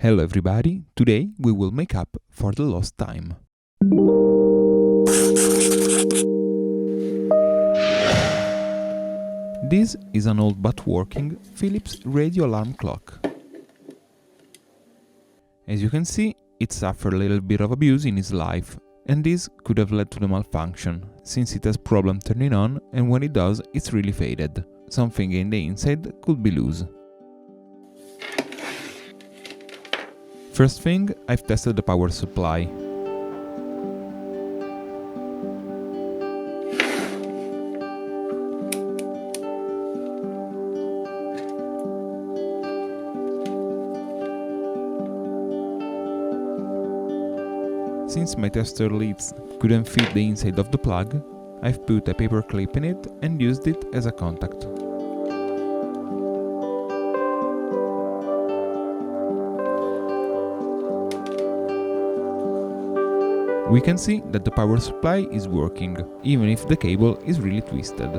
Hello everybody, today we will make up for the lost time. This is an old but working Philips radio alarm clock. As you can see, it suffered a little bit of abuse in its life, and this could have led to the malfunction, since it has problem turning on and when it does it's really faded. Something in the inside could be loose. First thing, I've tested the power supply. Since my tester leads couldn't fit the inside of the plug, I've put a paper clip in it and used it as a contact. We can see that the power supply is working, even if the cable is really twisted.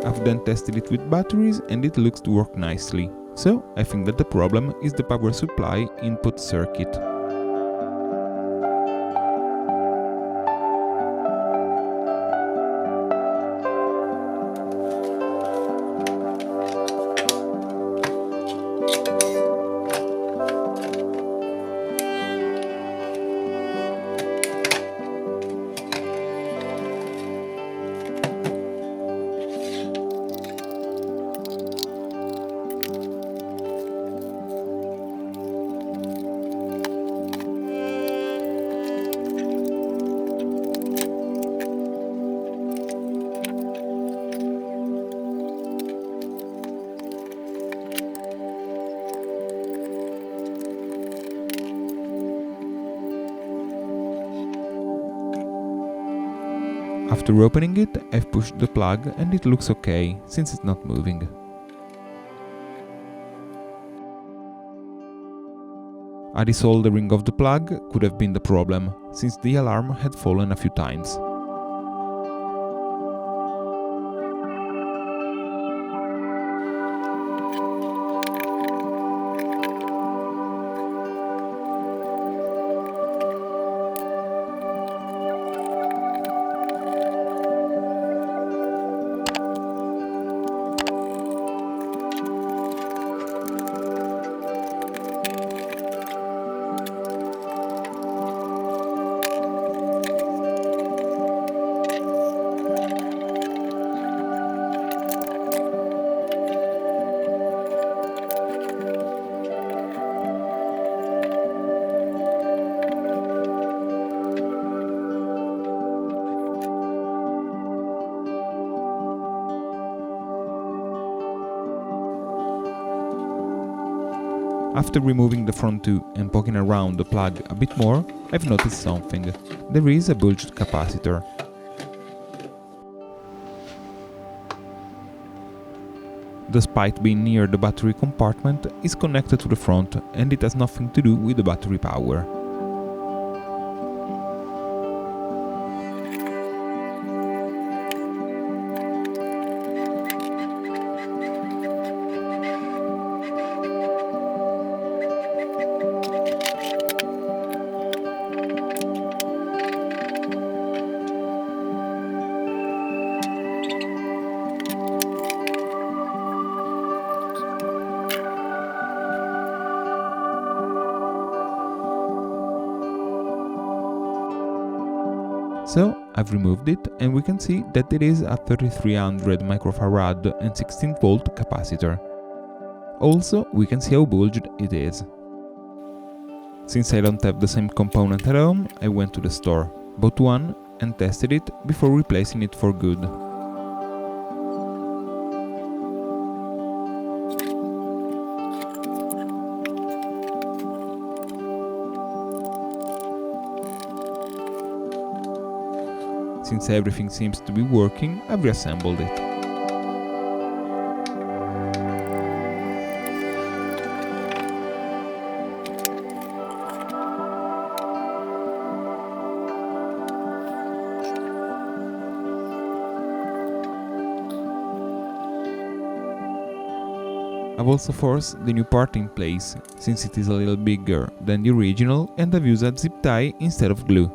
I've then tested it with batteries and it looks to work nicely, so I think that the problem is the power supply input circuit. After opening it, I've pushed the plug and it looks okay, since it's not moving. A desoldering of the plug could have been the problem, since the alarm had fallen a few times. After removing the front two and poking around the plug a bit more, I've noticed something. There is a bulged capacitor. Despite being near the battery compartment, it's connected to the front and it has nothing to do with the battery power. So I've removed it and we can see that it is a 3300 microfarad and 16 volt capacitor. Also, we can see how bulged it is. Since I don't have the same component at home, I went to the store, bought one and tested it before replacing it for good. Since everything seems to be working, I've reassembled it. I've also forced the new part in place, since it is a little bigger than the original, and I've used a zip tie instead of glue.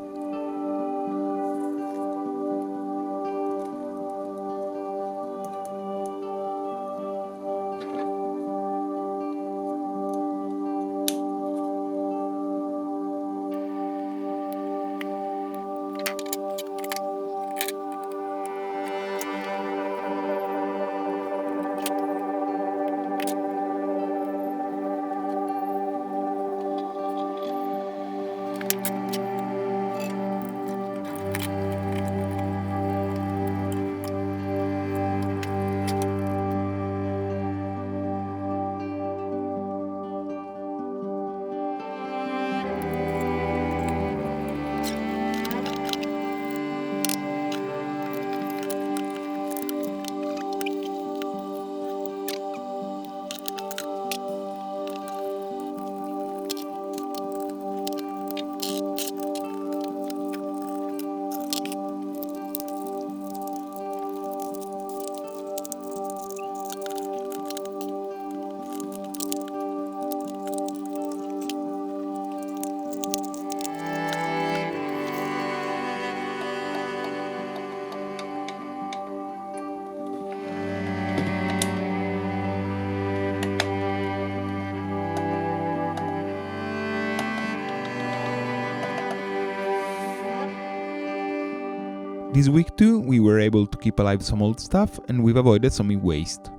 This week too, we were able to keep alive some old stuff and we've avoided some e-waste.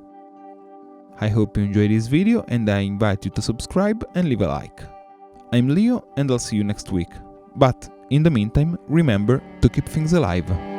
I hope you enjoyed this video and I invite you to subscribe and leave a like. I'm Leo and I'll see you next week. But, in the meantime, remember to keep things alive.